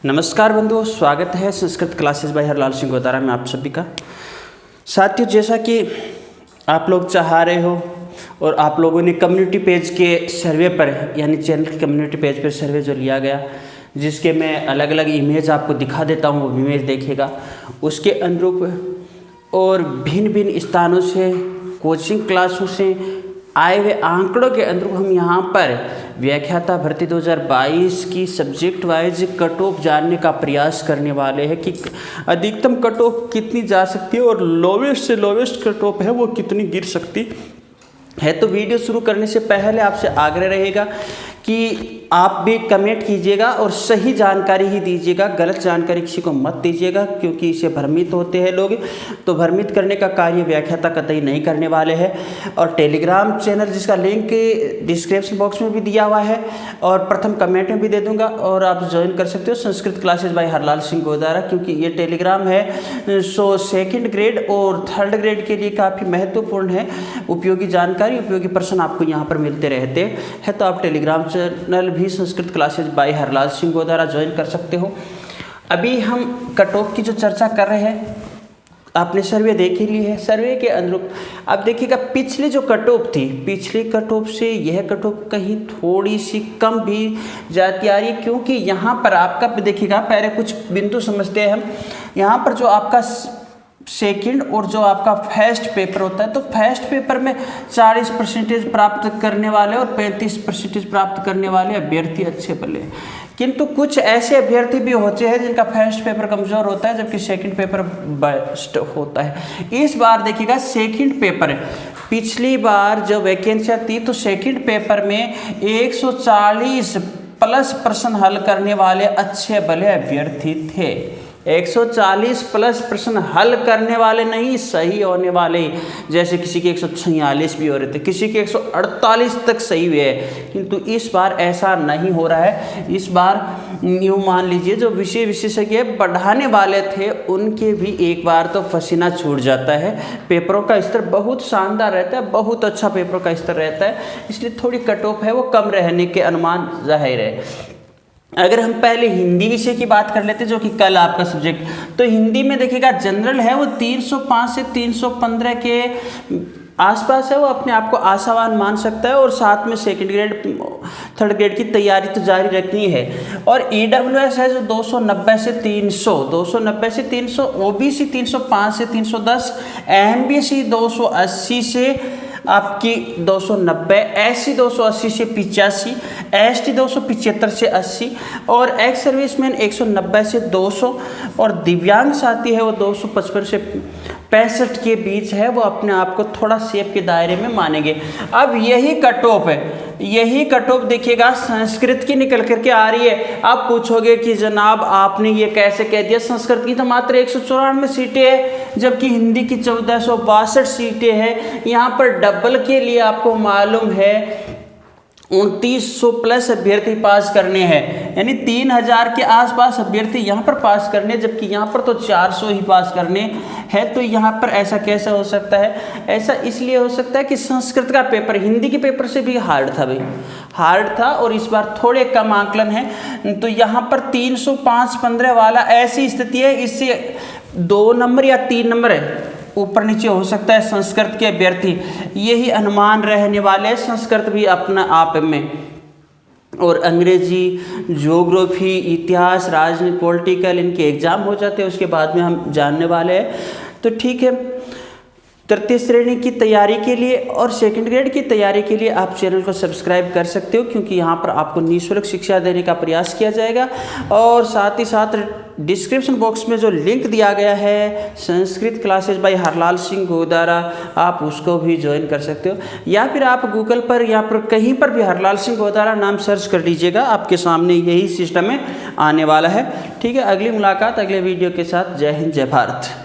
नमस्कार बंधुओं, स्वागत है संस्कृत क्लासेस बाय हरलाल सिंह गोदारा में आप सभी का। साथियों, जैसा कि आप लोग चाह रहे हो और आप लोगों ने कम्युनिटी पेज के सर्वे पर यानी चैनल की कम्युनिटी पेज पर सर्वे जो लिया गया, जिसके मैं अलग अलग इमेज आपको दिखा देता हूँ, वो इमेज देखिएगा। उसके अनुरूप और भिन्न भिन्न स्थानों से, कोचिंग क्लासों से आए हुए आंकड़ों के अनुरूप हम यहाँ पर व्याख्याता भर्ती 2022 की सब्जेक्ट वाइज कट ऑफ जानने का प्रयास करने वाले हैं कि अधिकतम कट ऑफ कितनी जा सकती है और लोवेस्ट से लोवेस्ट कट ऑफ है वो कितनी गिर सकती है। तो वीडियो शुरू करने से पहले आपसे आग्रह रहेगा कि आप भी कमेंट कीजिएगा और सही जानकारी ही दीजिएगा, गलत जानकारी किसी को मत दीजिएगा, क्योंकि इससे भ्रमित होते हैं लोग। तो भ्रमित करने का कार्य व्याख्याता कतई नहीं करने वाले हैं। और टेलीग्राम चैनल जिसका लिंक डिस्क्रिप्शन बॉक्स में भी दिया हुआ है और प्रथम कमेंट में भी दे दूंगा, और आप ज्वाइन कर सकते हो संस्कृत क्लासेस बाय हरलाल सिंह गोदारा, क्योंकि ये टेलीग्राम है सो सेकेंड ग्रेड और थर्ड ग्रेड के लिए काफ़ी महत्वपूर्ण है। उपयोगी जानकारी, उपयोगी प्रश्न आपको यहाँ पर मिलते रहते हैं। तो आप टेलीग्राम चैनल भी Sanskrit classes bye Harlal Singh Godara join कर सकते हो। अभी हम कट ऑफ की जो चर्चा कर रहे हैं, आपने सर्वे देख ही ली है। सर्वे के अनुरूप अब देखिएगा, पिछली जो कट ऑफ थी, पिछली कट ऑफ से यह कट ऑफ कहीं थोड़ी सी कम भी जाती आ रही है, क्योंकि यहाँ पर आपका देखिएगा, पहले कुछ बिंदु समझते हैं हम। यहाँ पर जो आपका सेकंड और जो आपका फर्स्ट पेपर होता है, तो फर्स्ट पेपर में 40% प्राप्त करने वाले और 35% प्राप्त करने वाले अभ्यर्थी अच्छे भले, किंतु कुछ ऐसे अभ्यर्थी भी होते हैं जिनका फर्स्ट पेपर कमज़ोर होता है जबकि सेकंड पेपर बेस्ट होता है। इस बार देखिएगा, सेकंड पेपर पिछली बार जो वैकेंसियाँ थी, तो सेकंड पेपर में 140 प्लस प्रश्न हल करने वाले अच्छे भले अभ्यर्थी थे। 140 प्लस प्रश्न हल करने वाले नहीं, सही होने वाले, जैसे किसी के 146 भी हो रहे थे, किसी के 148 तक सही हुए हैं। किंतु इस बार ऐसा नहीं हो रहा है। इस बार यूँ मान लीजिए, जो विषय विशेषज्ञ बढ़ाने वाले थे उनके भी एक बार तो पसीना छूट जाता है। पेपरों का स्तर बहुत शानदार रहता है, बहुत अच्छा पेपरों का स्तर रहता है, इसलिए थोड़ी कट ऑफ है वो कम रहने के अनुमान जाहिर है। अगर हम पहले हिंदी विषय की बात कर लेते, जो कि कल आपका सब्जेक्ट, तो हिंदी में देखिएगा जनरल है वो 305 से 315 के आसपास है, वो अपने आप को आशावान मान सकता है। और साथ में सेकंड ग्रेड थर्ड ग्रेड की तैयारी तो जारी रखनी है। और EWS है जो 290 से 300, 290 से 300, OBC 305 से 310, MBC 280 से आपकी 290, SC 280 से 85, ST 275 से 80 और एक्स सर्विसमैन 190 से 200 और दिव्यांग साथी है वो 255 से 65 के बीच है, वो अपने आप को थोड़ा सेफ के दायरे में मानेंगे। अब यही कट ऑफ है, यही कट ऑफ देखिएगा संस्कृत की निकल करके आ रही है। आप पूछोगे कि जनाब आपने ये कैसे कह दिया, संस्कृत की तो मात्र 194 सीटें हैं जबकि हिंदी की 1462 सीटें हैं। यहाँ पर डबल के लिए आपको मालूम है 2900 प्लस अभ्यर्थी पास करने हैं, यानी 3000 के आसपास अभ्यर्थी यहाँ पर पास करने, जबकि यहाँ पर तो 400 ही पास करने हैं। तो यहाँ पर ऐसा कैसे हो सकता है? ऐसा इसलिए हो सकता है कि संस्कृत का पेपर हिंदी के पेपर से भी हार्ड था भाई, हार्ड था, और इस बार थोड़े कम आकलन है। तो यहाँ पर 305-15 वाला ऐसी स्थिति है, इससे 2 नंबर या 3 नंबर है ऊपर नीचे हो सकता है संस्कृत के अभ्यर्थी, यही अनुमान रहने वाले। संस्कृत भी अपना आप में, और अंग्रेजी, ज्योग्राफी, इतिहास, राजनीति, पॉलिटिकल, इनके एग्जाम हो जाते हैं, उसके बाद में हम जानने वाले हैं। तो ठीक है, तृतीय श्रेणी की तैयारी के लिए और सेकंड ग्रेड की तैयारी के लिए आप चैनल को सब्सक्राइब कर सकते हो, क्योंकि यहाँ पर आपको निःशुल्क शिक्षा देने का प्रयास किया जाएगा। और साथ ही साथ डिस्क्रिप्शन बॉक्स में जो लिंक दिया गया है संस्कृत क्लासेस बाय हरलाल सिंह गोदारा, आप उसको भी ज्वाइन कर सकते हो, या फिर आप गूगल पर या पर कहीं पर भी हरलाल सिंह गोदारा नाम सर्च कर लीजिएगा, आपके सामने यही सिस्टम में आने वाला है। ठीक है, अगली मुलाकात अगले वीडियो के साथ। जय हिंद, जय भारत।